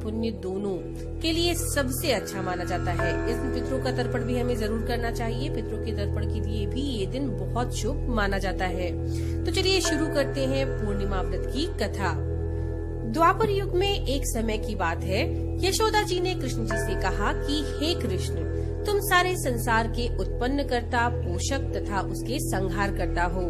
पुण्य दोनों के लिए सबसे अच्छा माना जाता है। इस दिन पितरों का तर्पण भी हमें जरूर करना चाहिए। पितरों के तर्पण के लिए भी ये दिन बहुत शुभ माना जाता है। तो चलिए शुरू करते हैं पूर्णिमा व्रत की कथा। द्वापर युग में एक समय की बात है, यशोदा जी ने कृष्ण जी से कहा कि हे कृष्ण, तुम सारे संसार के उत्पन्नकर्ता, पोषक तथा उसके संहार करता हो।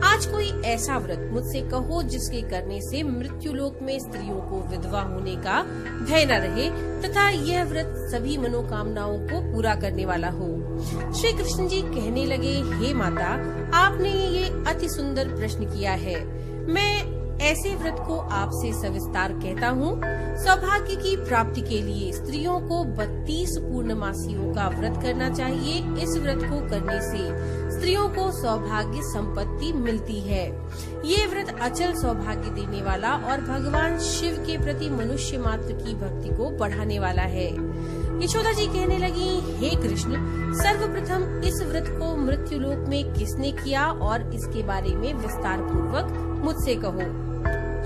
आज कोई ऐसा व्रत मुझसे कहो जिसके करने से मृत्युलोक में स्त्रियों को विधवा होने का भय न रहे तथा यह व्रत सभी मनोकामनाओं को पूरा करने वाला हो। श्री कृष्ण जी कहने लगे, हे माता, आपने ये अति सुंदर प्रश्न किया है। मैं ऐसे व्रत को आपसे सविस्तार कहता हूँ। सौभाग्य की प्राप्ति के लिए स्त्रियों को 32 पूर्णमासियों का व्रत करना चाहिए। इस व्रत को करने से स्त्रियों को सौभाग्य संपत्ति मिलती है। ये व्रत अचल सौभाग्य देने वाला और भगवान शिव के प्रति मनुष्य मात्र की भक्ति को बढ़ाने वाला है। यशोदा जी कहने लगी, हे कृष्ण, सर्वप्रथम इस व्रत को मृत्युलोक में किसने किया और इसके बारे में विस्तार पूर्वक मुझसे कहो।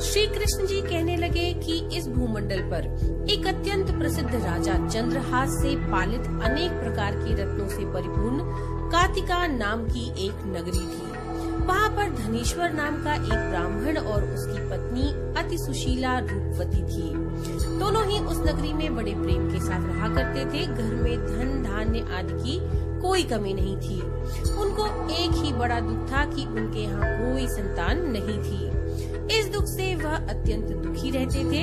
श्री कृष्ण जी कहने लगे कि इस भूमंडल पर एक अत्यंत प्रसिद्ध राजा चंद्रहास से पालित अनेक प्रकार के रत्नों से परिपूर्ण कातिका नाम की एक नगरी थी। वहाँ पर धनेश्वर नाम का एक ब्राह्मण और उसकी पत्नी अति सुशीला रूपवती थी। दोनों ही उस नगरी में बड़े प्रेम के साथ रहा करते थे। घर में धन धान्य आदि की कोई कमी नहीं थी। उनको एक ही बड़ा दुख था कि उनके यहाँ कोई संतान नहीं थी। इस दुख से वह अत्यंत दुखी रहते थे।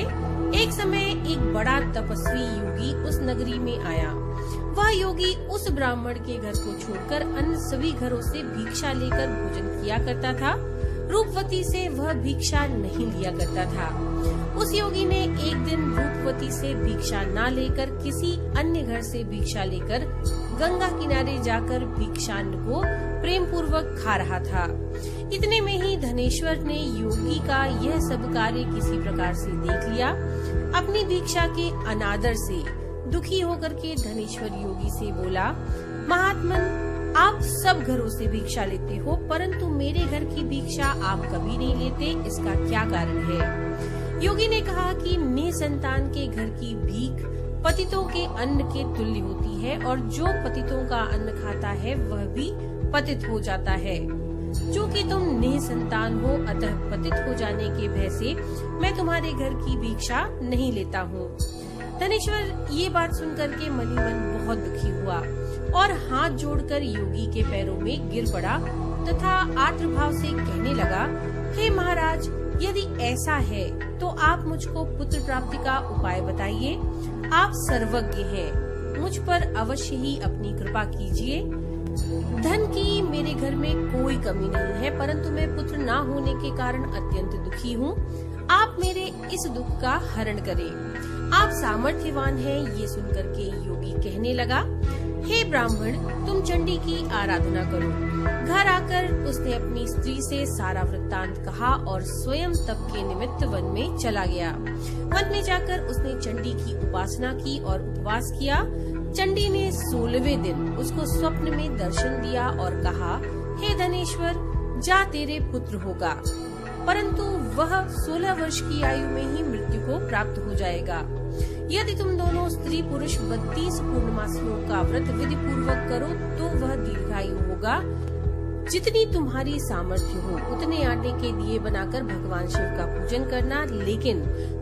एक समय एक बड़ा तपस्वी योगी उस नगरी में आया। वह योगी उस ब्राह्मण के घर को छोड़कर अन्य सभी घरों से भिक्षा लेकर भोजन किया करता था। रूपवती से वह भिक्षा नहीं लिया करता था। उस योगी ने एक दिन रूपवती से भिक्षा न लेकर किसी अन्य घर से भिक्षा लेकर गंगा किनारे जाकर भिक्षान्न को प्रेम पूर्वक खा रहा था। इतने में ही धनेश्वर ने योगी का यह सब कार्य किसी प्रकार से देख लिया। अपनी भिक्षा के अनादर से दुखी होकर के धनेश्वर योगी से बोला, महात्मन, आप सब घरों से भिक्षा लेते हो परंतु मेरे घर की भिक्षा आप कभी नहीं लेते, इसका क्या कारण है? योगी ने कहा कि निसंतान के घर की भीख पतितों के अन्न के तुल्य होती है और जो पतितों का अन्न खाता है वह भी पतित हो जाता है। जो कि तुम निसंतान हो, अतः पतित हो जाने के भय से मैं तुम्हारे घर की भिक्षा नहीं लेता हूँ। धनेश्वर ये बात सुनकर के मन ही मन बहुत दुखी हुआ और हाथ जोड़कर योगी के पैरों में गिर पड़ा तथा आर्द्र भाव से कहने लगा, हे महाराज, यदि ऐसा है तो आप मुझको पुत्र प्राप्ति का उपाय बताइए। आप सर्वज्ञ हैं, मुझ पर अवश्य ही अपनी कृपा कीजिए। धन की मेरे घर में कोई कमी नहीं है परंतु मैं पुत्र ना होने के कारण अत्यंत दुखी हूँ। आप मेरे इस दुख का हरण करें। आप सामर्थ्यवान हैं। ये सुनकर के योगी कहने लगा, हे ब्राह्मण, तुम चंडी की आराधना करो। घर आकर उसने अपनी स्त्री से सारा वृत्तांत कहा और स्वयं तप के निमित्त वन में चला गया। वन में जाकर उसने चंडी की उपासना की और उपवास किया। चंडी ने 16वें दिन उसको स्वप्न में दर्शन दिया और कहा, हे धनेश्वर, जा तेरे पुत्र होगा, परंतु वह 16 वर्ष की आयु में ही मृत्यु को प्राप्त हो जाएगा। यदि तुम दोनों स्त्री पुरुष 32 पूर्णमासियों का व्रत विधि पूर्वक करो तो वह दीर्घायु होगा। जितनी तुम्हारी सामर्थ्य हो उतने आटे के दिए बनाकर भगवान शिव का पूजन करना, लेकिन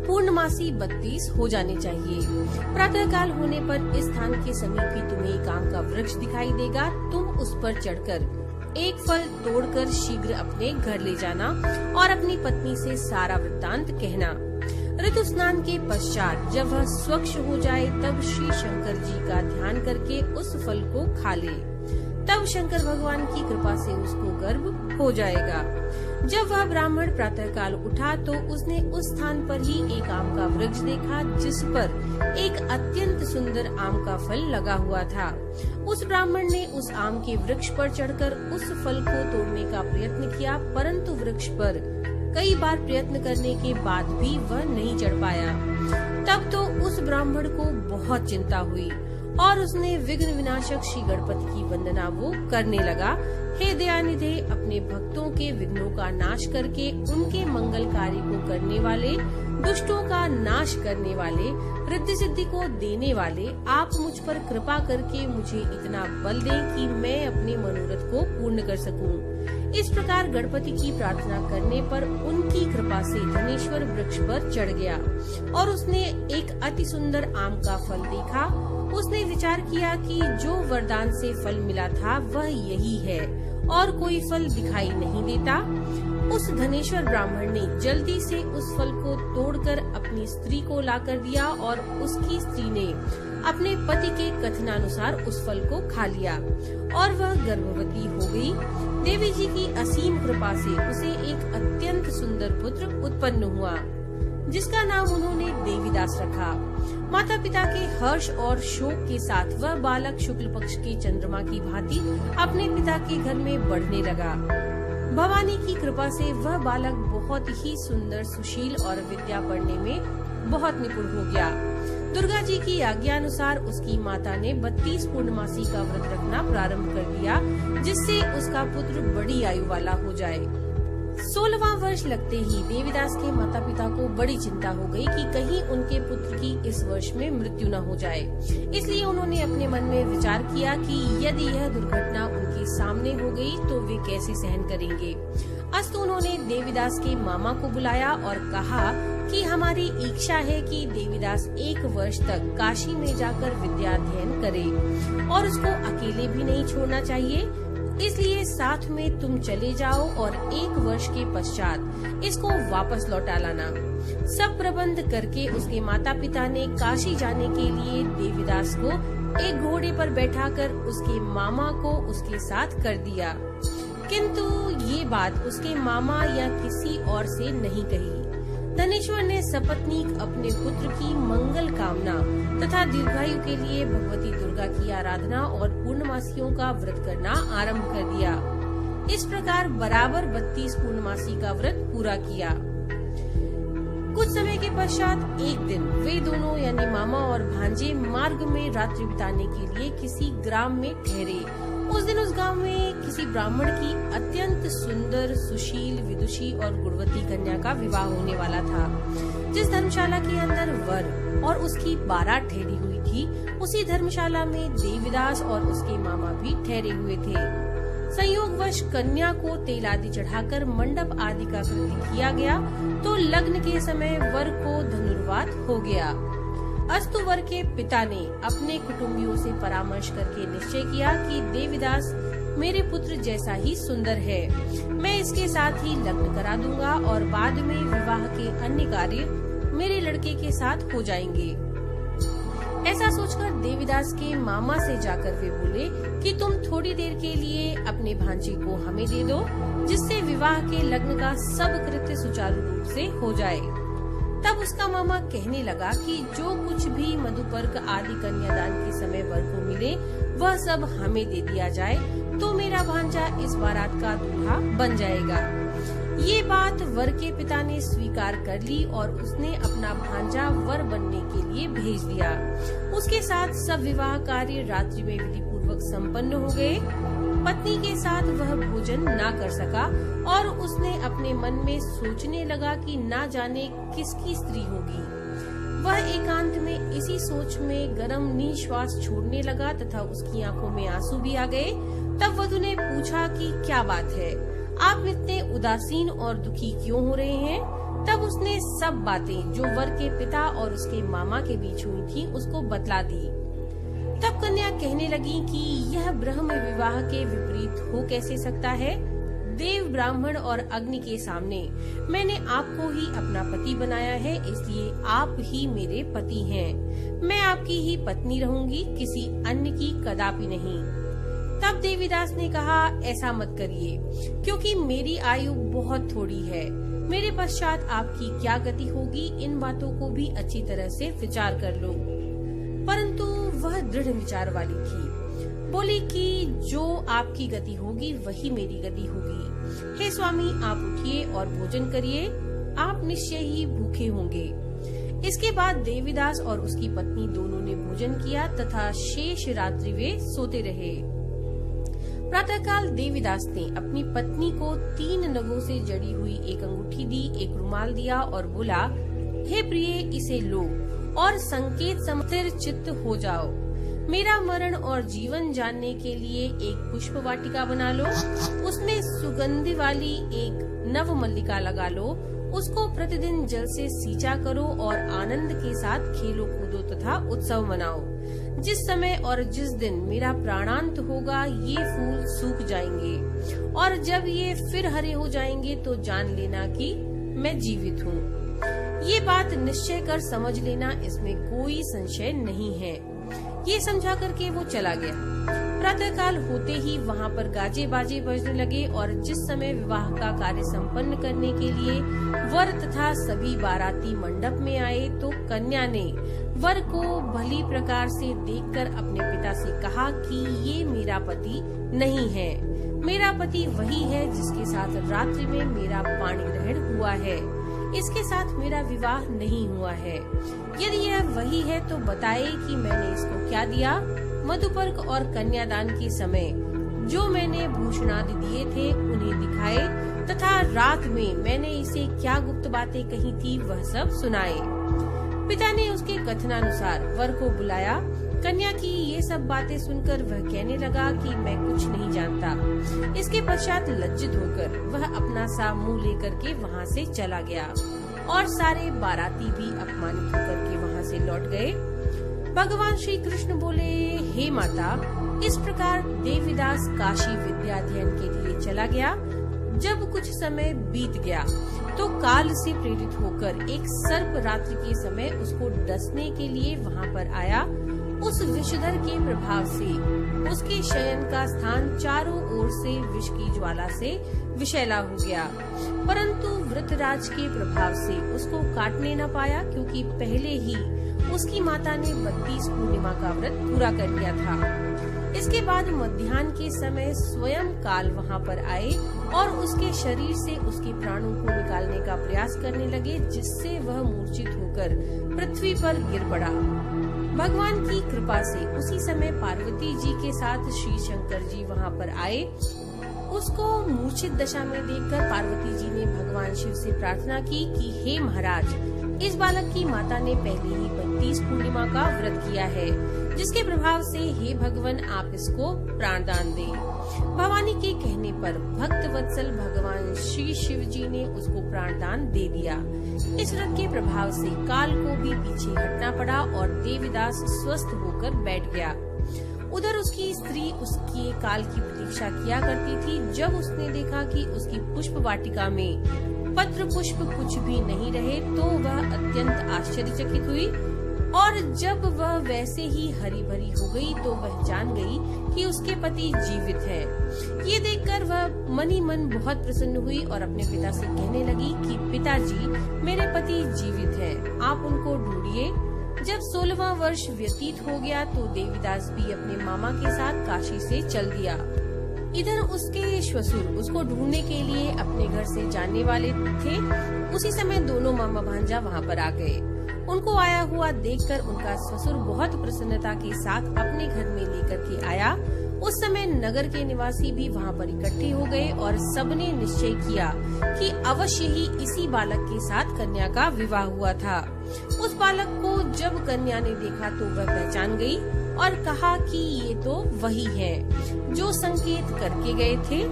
पूर्णमासी 32 हो जाने चाहिए। प्रातः काल होने पर इस स्थान के समीप ही तुम्हें एक आम का वृक्ष दिखाई देगा। तुम उस पर चढ़कर एक फल तोड़कर शीघ्र अपने घर ले जाना और अपनी पत्नी से सारा वृत्तांत कहना। ऋतु स्नान के पश्चात जब वह स्वच्छ हो जाए तब श्री शंकर जी का ध्यान करके उस फल को खा ले। तब शंकर भगवान की कृपा से उसको गर्भ हो जाएगा। जब वह ब्राह्मण प्रातः काल उठा तो उसने उस स्थान पर ही एक आम का वृक्ष देखा जिस पर एक अत्यंत सुंदर आम का फल लगा हुआ था। उस ब्राह्मण ने उस आम के वृक्ष पर चढ़कर उस फल को तोड़ने का प्रयत्न किया, परंतु वृक्ष पर कई बार प्रयत्न करने के बाद भी वह नहीं चढ़ पाया। तब तो उस ब्राह्मण को बहुत चिंता हुई और उसने विघ्न विनाशक श्री गणपति की वंदना वो करने लगा। हे दयानिधे, अपने भक्तों के विघ्नों का नाश करके उनके मंगल कार्य को करने वाले दुष्टों का नाश करने वाले, रिद्धि सिद्धि को देने वाले, आप मुझ पर कृपा करके मुझे इतना बल दें कि मैं अपने मनोरथ को पूर्ण कर सकूं। इस प्रकार गणपति की प्रार्थना करने पर उनकी कृपा से धनेश्वर वृक्ष पर चढ़ गया और उसने एक अति सुंदर आम का फल देखा। उसने विचार किया कि जो वरदान से फल मिला था वह यही है और कोई फल दिखाई नहीं देता। उस धनेश्वर ब्राह्मण ने जल्दी से उस फल को तोड़कर अपनी स्त्री को लाकर दिया और उसकी स्त्री ने अपने पति के कथनानुसार उस फल को खा लिया और वह गर्भवती हो गई। देवी जी की असीम कृपा से उसे एक अत्यंत सुंदर पुत्र उत्पन्न हुआ, जिसका नाम उन्होंने देवीदास रखा। माता पिता के हर्ष और शोक के साथ वह बालक शुक्ल पक्ष के चंद्रमा की भांति अपने पिता के घर में बढ़ने लगा। भवानी की कृपा से वह बालक बहुत ही सुंदर, सुशील और विद्या पढ़ने में बहुत निपुण हो गया। दुर्गा जी की आज्ञानुसार उसकी माता ने 32 पूर्णमासी का व्रत रखना प्रारंभ कर दिया, जिससे उसका पुत्र बड़ी आयु वाला हो जाए। 16वां वर्ष लगते ही देवीदास के माता पिता को बड़ी चिंता हो गई कि कहीं उनके पुत्र की इस वर्ष में मृत्यु न हो जाए। इसलिए उन्होंने अपने मन में विचार किया कि यदि यह दुर्घटना उनके सामने हो गई तो वे कैसे सहन करेंगे। अस्तु उन्होंने देवीदास के मामा को बुलाया और कहा कि हमारी इच्छा है कि देवीदास 1 वर्ष तक काशी में जाकर विद्या अध्ययन करे और उसको अकेले भी नहीं छोड़ना चाहिए। इसलिए साथ में तुम चले जाओ और 1 वर्ष के पश्चात इसको वापस लौटा लाना। सब प्रबंध करके उसके माता पिता ने काशी जाने के लिए देवीदास को एक घोड़े पर बैठाकर उसके मामा को उसके साथ कर दिया, किंतु ये बात उसके मामा या किसी और से नहीं कही। धनेश्वर ने सपत्नीक अपने पुत्र की मंगल कामना तथा दीर्घायु के लिए भगवती दुर्गा की आराधना और पूर्णमासियों का व्रत करना आरंभ कर दिया। इस प्रकार बराबर 32 पूर्णमासी का व्रत पूरा किया। कुछ समय के पश्चात एक दिन वे दोनों यानी मामा और भांजे मार्ग में रात्रि बिताने के लिए किसी ग्राम में ठहरे। उस दिन उस गांव में किसी ब्राह्मण की अत्यंत सुंदर, सुशील, विदुषी और गुणवती कन्या का विवाह होने वाला था। जिस धर्मशाला के अंदर वर और उसकी बारात ठहरी हुई थी, उसी धर्मशाला में देवीदास और उसके मामा भी ठहरे हुए थे। संयोगवश कन्या को तेल आदि चढ़ाकर मंडप आदि का कृत्य किया गया तो लग्न के समय वर को धनुर्वात हो गया। अस्तु वर के पिता ने अपने कुटुंबियों से परामर्श करके निश्चय किया कि देवीदास मेरे पुत्र जैसा ही सुंदर है, मैं इसके साथ ही लग्न करा दूंगा और बाद में विवाह के अन्य कार्य मेरे लड़के के साथ हो जाएंगे। ऐसा सोचकर देवीदास के मामा से जाकर वे बोले कि तुम थोड़ी देर के लिए अपने भांजे को हमें दे दो, जिससे विवाह के लग्न का सब कृत्य सुचारू रूप से हो जाए। तब उसका मामा कहने लगा कि जो कुछ भी मधुपर्क आदि कन्यादान के समय वर को मिले वह सब हमें दे दिया जाए तो मेरा भांजा इस बारात का दूल्हा बन जाएगा। ये बात वर के पिता ने स्वीकार कर ली और उसने अपना भांजा वर बनने के लिए भेज दिया। उसके साथ सब विवाह कार्य रात्रि में विधि पूर्वक संपन्न हो गए। पत्नी के साथ वह भोजन ना कर सका और उसने अपने मन में सोचने लगा कि ना जाने किसकी स्त्री होगी। वह एकांत में इसी सोच में गर्म निश्वास छोड़ने लगा तथा उसकी आंखों में आंसू भी आ गए। तब वधू ने पूछा कि क्या बात है, आप इतने उदासीन और दुखी क्यों हो रहे हैं? तब उसने सब बातें जो वर के पिता और उसके मामा के बीच हुई थी उसको बतला दी। तब कन्या कहने लगी कि यह ब्रह्म विवाह के विपरीत हो कैसे सकता है? देव, ब्राह्मण और अग्नि के सामने मैंने आपको ही अपना पति बनाया है, इसलिए आप ही मेरे पति हैं। मैं आपकी ही पत्नी रहूंगी, किसी अन्य की कदापि नहीं। तब देवीदास ने कहा, ऐसा मत करिए, क्योंकि मेरी आयु बहुत थोड़ी है। मेरे पश्चात आपकी क्या गति होगी, इन बातों को भी अच्छी तरह से विचार कर लो। परंतु वह दृढ़ विचार वाली थी। बोली कि जो आपकी गति होगी वही मेरी गति होगी। हे स्वामी, आप उठिए और भोजन करिए, आप निश्चय ही भूखे होंगे। इसके बाद देवीदास और उसकी पत्नी दोनों ने भोजन किया तथा शेष रात्रि वे सोते रहे। प्रातःकाल देवीदास ने अपनी पत्नी को 3 नगों से जड़ी हुई एक अंगूठी दी, एक रुमाल दिया और बोला, हे प्रिय, इसे लो और संकेत स्थिर चित्त हो जाओ। मेरा मरण और जीवन जानने के लिए एक पुष्प वाटिका बना लो, उसमें सुगंधि वाली एक नव मल्लिका लगा लो, उसको प्रतिदिन जल से सींचा करो और आनंद के साथ खेलो कूदो तथा उत्सव मनाओ। जिस समय और जिस दिन मेरा प्राणांत होगा ये फूल सूख जाएंगे और जब ये फिर हरे हो जाएंगे तो जान लेना कि मैं जीवित हूँ। ये बात निश्चय कर समझ लेना, इसमें कोई संशय नहीं है। ये समझा करके वो चला गया। प्रातः काल होते ही वहाँ पर गाजे बाजे बजने लगे और जिस समय विवाह का कार्य संपन्न करने के लिए वर तथा सभी बाराती मंडप में आए तो कन्या ने वर को भली प्रकार से देखकर अपने पिता से कहा कि ये मेरा पति नहीं है, मेरा पति वही है जिसके साथ रात्रि में मेरा पाणी ग्रहण हुआ है, इसके साथ मेरा विवाह नहीं हुआ है। यदि यह वही है तो बताए कि मैंने इसको क्या दिया। मधुपर्क और कन्यादान के समय जो मैंने भूषणादि दिए थे उन्हें दिखाए तथा रात में मैंने इसे क्या गुप्त बातें कही थी वह सब सुनाए। पिता ने उसके कथनानुसार वर को बुलाया। कन्या की ये सब बातें सुनकर वह कहने लगा कि मैं कुछ नहीं जानता। इसके पश्चात लज्जित होकर वह अपना सा मुंह लेकर के वहाँ से चला गया और सारे बाराती भी अपमानित होकर के वहाँ से लौट गए। भगवान श्री कृष्ण बोले, हे माता, इस प्रकार देवीदास काशी विद्याध्ययन के लिए चला गया। जब कुछ समय बीत गया तो काल से प्रेरित होकर एक सर्प रात्रि के समय उसको डसने के लिए वहाँ पर आया। उस विषधर के प्रभाव से उसके शयन का स्थान चारों ओर से विष की ज्वाला से विषैला हो गया, परंतु वृतराज के प्रभाव से उसको काटने न पाया, क्योंकि पहले ही उसकी माता ने 32 पूर्णिमा का व्रत पूरा कर लिया था। इसके बाद मध्याह्न के समय स्वयं काल वहाँ पर आए और उसके शरीर से उसके प्राणों को निकालने का प्रयास करने लगे, जिससे वह मूर्छित होकर पृथ्वी पर गिर पड़ा। भगवान की कृपा से उसी समय पार्वती जी के साथ श्री शंकर जी वहाँ पर आए। उसको मूर्छित दशा में देखकर पार्वती जी ने भगवान शिव से प्रार्थना की कि हे महाराज, इस बालक की माता ने पहले ही 32 पूर्णिमा का व्रत किया है, जिसके प्रभाव से हे भगवान आप इसको प्राणदान दें। भवानी के कहने पर भक्त वत्सल भगवान श्री शिव जी ने उसको प्राणदान दे दिया। इस व्रत के प्रभाव से काल को भी पीछे हटना पड़ा और देवीदास स्वस्थ होकर बैठ गया। उधर उसकी स्त्री उसके काल की प्रतीक्षा किया करती थी। जब उसने देखा कि उसकी पुष्प वाटिका में पत्र पुष्प कुछ भी नहीं रहे तो वह अत्यंत आश्चर्यचकित हुई और जब वह वैसे ही हरी भरी हो गई तो वह जान गई कि उसके पति जीवित है। ये देखकर वह मन ही मन बहुत प्रसन्न हुई और अपने पिता से कहने लगी कि पिताजी, मेरे पति जीवित हैं, आप उनको ढूंढिए। जब 16वां वर्ष व्यतीत हो गया तो देवीदास भी अपने मामा के साथ काशी से चल दिया। इधर उसके श्वशुर उसको ढूंढने के लिए अपने घर से जाने वाले थे। उसी समय दोनों मामा भांजा वहाँ पर आ गए। उनको आया हुआ देखकर उनका ससुर बहुत प्रसन्नता के साथ अपने घर में लेकर के आया। उस समय नगर के निवासी भी वहाँ पर इकट्ठे हो गए और सबने निश्चय किया कि अवश्य ही इसी बालक के साथ कन्या का विवाह हुआ था। उस बालक को जब कन्या ने देखा तो वह पहचान गई और कहा कि ये तो वही है जो संकेत करके गए थे।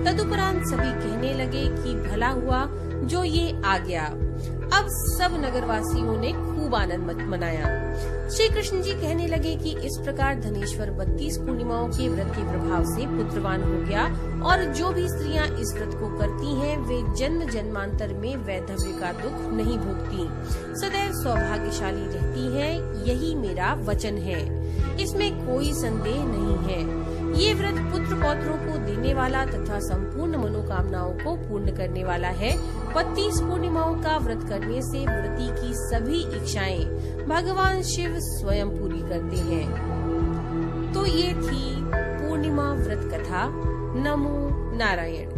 तदुपरांत सभी कहने लगे कि भला हुआ जो ये आ गया। अब सब नगरवासियों ने खूब आनंद मनाया। श्री कृष्ण जी कहने लगे कि इस प्रकार धनेश्वर 32 पूर्णिमाओं के व्रत के प्रभाव से पुत्रवान हो गया और जो भी स्त्रियां इस व्रत को करती हैं वे जन्म जन्मांतर में वैधव्य का दुख नहीं भोगती, सदैव सौभाग्यशाली रहती हैं। यही मेरा वचन है, इसमें कोई संदेह नहीं है। ये व्रत पुत्र पौत्रों को देने वाला तथा संपूर्ण मनोकामनाओं को पूर्ण करने वाला है। 32 पूर्णिमाओं का व्रत करने से व्रती की सभी इच्छाएं भगवान शिव स्वयं पूरी करते हैं। तो ये थी पूर्णिमा व्रत कथा। नमो नारायण।